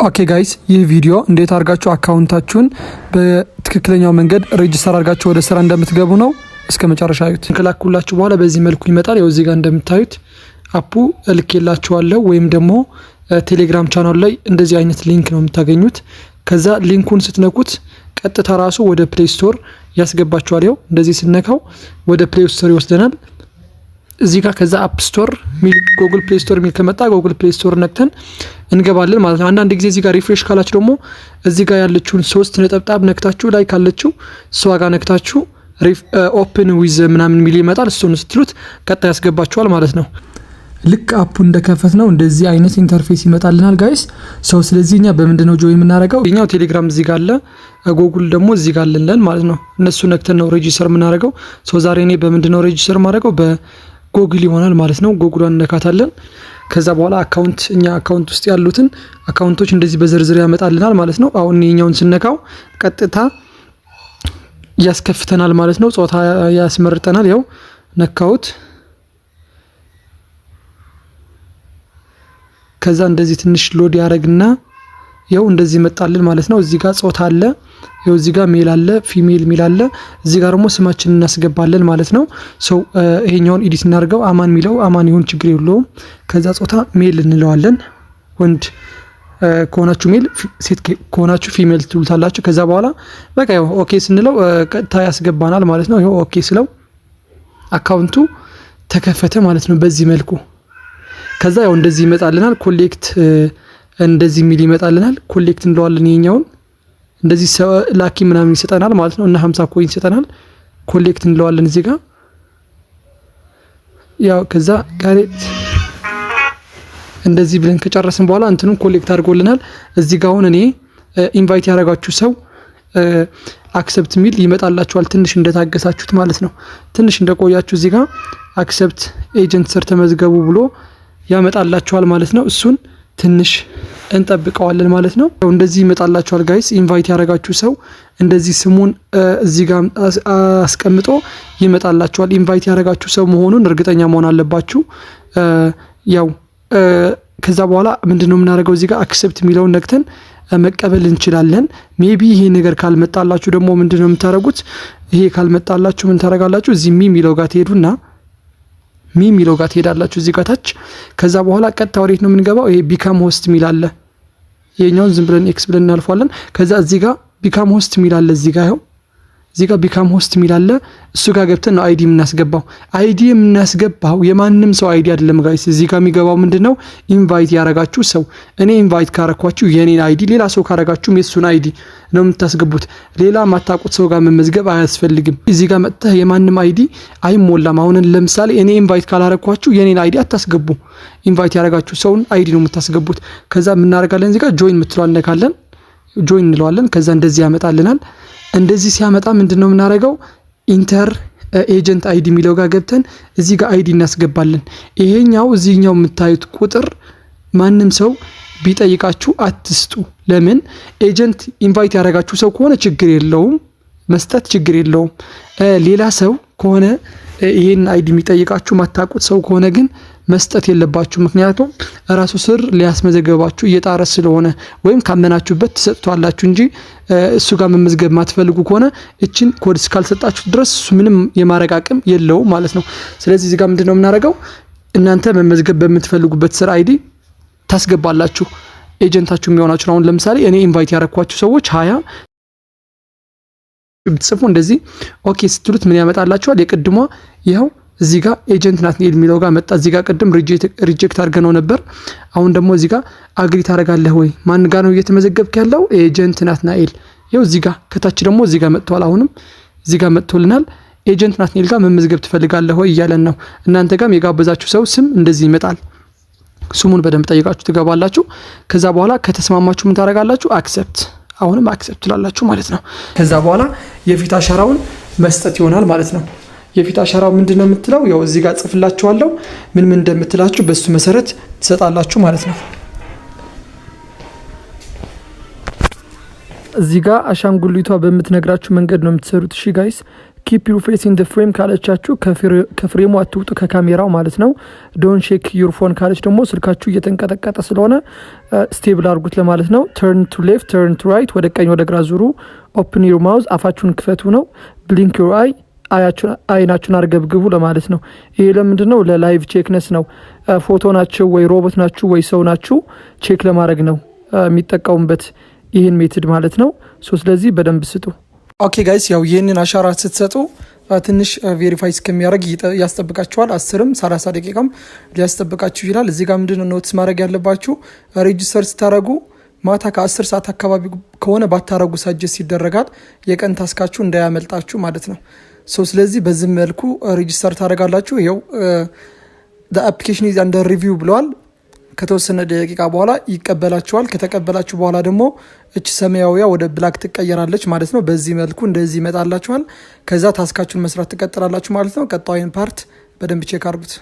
ኦኬ ጋይስ ይህ ቪዲዮ እንዴት አድርጋችሁ አካውንታችሁን በትክክለኛው መንገድ ሬጂስተር አድርጋችሁ ወደ ስራ እንደምትገቡ ነው። እስከ መጨረሻ አዩት። ከላኩላችሁ በኋላ በዚህ መልኩ ይመጣል። ያው እዚህ ጋር እንደምታዩት አፑ እልክላችኋለሁ ወይም ደግሞ ቴሌግራም ቻናል ላይ እንደዚህ አይነት ሊንክ ነው የምታገኙት። ከዛ ሊንኩን ስትነኩት ቀጥታ ራሱ ወደ ፕሌይ ስቶር ያስገባችኋል። ያው እንደዚህ ስነካው ወደ ፕሌይ ስቶር ይወስደናል። እዚህ ጋር ከዛ አፕ ስቶር ሚል ጉግል ፕሌይ ስቶር ሚል ከመጣ ጉግል ፕሌይ ስቶር ነክተን እንገባለን ማለት ነው። አንዳንድ ጊዜ እዚህ ጋር ሪፍሬሽ ካላችሁ ደግሞ እዚህ ጋር ያለችውን 3 ነጠብጣብ ነክታችሁ ላይ ካለችው እሷ ጋር ነክታችሁ ኦፕን ዊዝ ምናምን ሚል ይመጣል። እሱን ስትሉት ቀጣይ ያስገባችኋል ማለት ነው። ልክ አፑ እንደከፈት ነው እንደዚህ አይነት ኢንተርፌስ ይመጣልናል ጋይስ። ስለዚህ እኛ በምንድነው ጆይን የምናደርገው? የኛው ቴሌግራም እዚህ ጋር አለ፣ ጉግል ደግሞ እዚህ ጋር አለን ማለት ነው። እነሱ ነክተን ነው ሬጂስተር የምናደርገው። ዛሬ እኔ በምንድነው ሬጂስተር ማድረገው? በጉግል ይሆናል ማለት ነው። ጉግሏን ነካታለን። ከዛ በኋላ እኛ አካውንት ውስጥ ያሉትን አካውንቶች እንደዚህ በዝርዝር ያመጣልናል ማለት ነው። አሁን የኛውን ስነካው ቀጥታ ያስከፍተናል ማለት ነው። ጾታ ያስመርጠናል። ያው ነካውት። ከዛ እንደዚህ ትንሽ ሎድ ያረግና ያው እንደዚህ መጣልን ማለት ነው። እዚህ ጋር ጾታ አለ፣ ያው እዚህ ጋር ሜል አለ፣ ፊሜል ሚል አለ። እዚህ ጋር ደግሞ ስማችንን እናስገባለን ማለት ነው። ይሄኛውን ኤዲት እናርገው። አማን ሚለው አማን ይሁን ችግር የለውም። ከዛ ጾታ ሜል እንለዋለን። ወንድ ከሆናችሁ ሜል፣ ሴት ከሆናችሁ ፊሜል ትሉታላችሁ። ከዛ በኋላ በቃ ያው ኦኬ ስንለው ቀጥታ ያስገባናል ማለት ነው። ይሄው ኦኬ ስለው አካውንቱ ተከፈተ ማለት ነው በዚህ መልኩ። ከዛ ያው እንደዚህ ይመጣልናል። ኮሌክት እንደዚህ ሚል ይመጣልናል። ኮሌክት እንለዋለን። ይሄኛውን እንደዚህ ላኪ ምናምን ይሰጠናል ማለት ነው እና 50 ኮይን ይሰጠናል። ኮሌክት እንለዋለን እዚህ ጋር ያው ከዛ ጋር እንደዚህ ብለን ከጨረስን በኋላ እንትኑን ኮሌክት አድርጎልናል። እዚህ ጋር አሁን እኔ ኢንቫይት ያደረጋችሁ ሰው አክሰፕት ሚል ይመጣላችኋል። ትንሽ እንደታገሳችሁት ማለት ነው። ትንሽ እንደቆያችሁ እዚህ ጋር አክሰፕት ኤጀንት ስር ተመዝገቡ ብሎ ያመጣላችኋል ማለት ነው። እሱን ትንሽ እንጠብቀዋለን ማለት ነው። እንደዚህ ይመጣላችኋል ጋይስ። ኢንቫይት ያደረጋችሁ ሰው እንደዚህ ስሙን እዚህ ጋር አስቀምጦ ይመጣላችኋል። ኢንቫይት ያደረጋችሁ ሰው መሆኑን እርግጠኛ መሆን አለባችሁ። ያው ከዛ በኋላ ምንድነው የምናደርገው? እዚህ ጋር አክሰፕት የሚለውን ነክተን መቀበል እንችላለን። ሜቢ ይሄ ነገር ካልመጣላችሁ ደግሞ ምንድነው የምታደርጉት? ይሄ ካልመጣላችሁ ምን ታደርጋላችሁ? እዚህ የሚለው ጋር ትሄዱና ሚለው ጋር ትሄዳላችሁ እዚህ ጋር ታች። ከዛ በኋላ ቀጥታ ወዴት ነው የምንገባው? ይሄ ቢካም ሆስት ሚል አለ። ይሄኛውን ዝም ብለን ኤክስ ብለን እናልፋለን። ከዛ እዚህ ጋር ቢካም ሆስት ሚል አለ። እዚህ ጋር እዚህ ጋር ቢካም ሆስት ሚል አለ። እሱ ጋር ገብተን ነው አይዲ የምናስገባው። አይዲ የምናስገባው የማንም ሰው አይዲ አይደለም ጋይስ። እዚህ ጋር የሚገባው ምንድነው? ኢንቫይት ያረጋችሁ ሰው። እኔ ኢንቫይት ካረኳችሁ የኔን አይዲ፣ ሌላ ሰው ካረጋችሁ የሱን አይዲ ነው የምታስገቡት። ሌላ ማታውቁት ሰው ጋር መመዝገብ አያስፈልግም። እዚህ ጋር መጥተህ የማንም አይዲ አይሞላም። አሁን ለምሳሌ እኔ ኢንቫይት ካላረኳችሁ የኔን አይዲ አታስገቡ። ኢንቫይት ያረጋችሁ ሰውን አይዲ ነው የምታስገቡት። ከዛ ምን እናደርጋለን? እዚህ ጋር ጆይን ምትሏል ነካለን። ጆይን እንለዋለን። ከዛ እንደዚህ ያመጣልናል። እንደዚህ ሲያመጣ ምንድነው የምናደርገው? ኢንተር ኤጀንት አይዲ ሚለው ጋር ገብተን እዚህ ጋር አይዲ እናስገባለን። ይሄኛው እዚህኛው የምታዩት ቁጥር ማንም ሰው ቢጠይቃችሁ አትስጡ። ለምን? ኤጀንት ኢንቫይት ያደረጋችሁ ሰው ከሆነ ችግር የለውም መስጠት ችግር የለውም። ሌላ ሰው ከሆነ ይሄን አይዲ የሚጠይቃችሁ ማታውቁት ሰው ከሆነ ግን መስጠት የለባችሁ። ምክንያቱም ራሱ ስር ሊያስመዘገባችሁ እየጣረ ስለሆነ ወይም ካመናችሁበት ትሰጥቷላችሁ እንጂ እሱ ጋር መመዝገብ ማትፈልጉ ከሆነ እቺን ኮድ እስካልሰጣችሁ ድረስ እሱ ምንም የማረግ አቅም የለውም ማለት ነው። ስለዚህ እዚህ ጋር ምንድነው የምናደርገው? እናንተ መመዝገብ በምትፈልጉበት ስር አይዲ ታስገባላችሁ። ኤጀንታችሁ የሚሆናችሁ አሁን ለምሳሌ እኔ ኢንቫይት ያረኳችሁ ሰዎች 20 ብትጽፉ እንደዚህ ኦኬ ስትሉት ምን ያመጣላችኋል? የቅድሟ ይኸው እዚህ ጋር ኤጀንት ናትናኤል የሚለው ጋር መጣ። እዚህ ጋር ቅድም ሪጀክት አድርገነው ነበር። አሁን ደግሞ እዚህ ጋር አግሪ ታደርጋለህ ወይ? ማን ጋር ነው እየተመዘገብክ ያለው? ኤጀንት ናትናኤል። ይኸው እዚህ ጋር ከታች ደግሞ እዚህ ጋር መጥቷል። አሁንም እዚህ ጋር መጥቶልናል። ኤጀንት ናትናኤል ጋር መመዝገብ ትፈልጋለህ ወይ እያለን ነው። እናንተ ጋርም የጋበዛችሁ ሰው ስም እንደዚህ ይመጣል። ስሙን በደንብ ጠይቃችሁ ትገባላችሁ። ከዛ በኋላ ከተስማማችሁ ምን ታደርጋላችሁ? አክሰፕት። አሁንም አክሰፕት ትላላችሁ ማለት ነው። ከዛ በኋላ የፊት አሻራውን መስጠት ይሆናል ማለት ነው። የፊት አሻራው ምንድነው የምትለው? ያው እዚህ ጋር ጽፍላችኋለሁ ምን እንደምትላችሁ በሱ መሰረት ትሰጣላችሁ ማለት ነው። እዚህ ጋር አሻንጉሊቷ በምትነግራችሁ መንገድ ነው የምትሰሩት። እሺ ጋይስ፣ ኪፕ ዩር ፌስ ኢን ዘ ፍሬም ካለቻችሁ ከፍሬሙ አትውጡ ከካሜራው ማለት ነው። ዶን ሼክ ዩር ፎን ካለች ደግሞ ስልካችሁ እየተንቀጠቀጠ ስለሆነ ስቴብል አድርጉት ለማለት ነው። ተርን ቱ ሌፍት ተርን ቱ ራይት ወደ ቀኝ ወደ ግራ ዙሩ። ኦፕን ዩር ማውዝ አፋችሁን ክፈቱ ነው። ብሊንክ ዩር አይ አይናችሁን አርገብግቡ ለማለት ነው። ይሄ ለምንድን ነው? ለላይቭ ቼክነስ ነው። ፎቶ ናችሁ ወይ ሮቦት ናችሁ ወይ ሰው ናችሁ ቼክ ለማድረግ ነው የሚጠቀሙበት ይህን ሜትድ ማለት ነው። ስለዚህ በደንብ ስጡ። ኦኬ ጋይስ፣ ያው ይህንን አሻራ ስትሰጡ ትንሽ ቬሪፋይ እስከሚያደርግ ያስጠብቃችኋል። 10ም 30 ደቂቃም ሊያስጠብቃችሁ ይችላል። እዚህ ጋር ምንድነው ኖትስ ማድረግ ያለባችሁ? ሬጂስተር ስታደርጉ ማታ ከ10 ሰዓት አካባቢ ከሆነ ባታረጉ ሳጀስት ይደረጋል። የቀን ታስካችሁ እንዳያመልጣችሁ ማለት ነው። ስለዚህ በዚህ መልኩ ሬጂስተር ታደርጋላችሁ። ይኸው አፕሊኬሽን ኢዝ አንደር ሪቪው ብለዋል። ከተወሰነ ደቂቃ በኋላ ይቀበላችኋል። ከተቀበላችሁ በኋላ ደግሞ እች ሰማያዊያ ወደ ብላክ ትቀየራለች ማለት ነው። በዚህ መልኩ እንደዚህ ይመጣላችኋል። ከዛ ታስካችሁን መስራት ትቀጥላላችሁ ማለት ነው። ቀጣዩን ፓርት በደንብ ቼክ አድርጉት።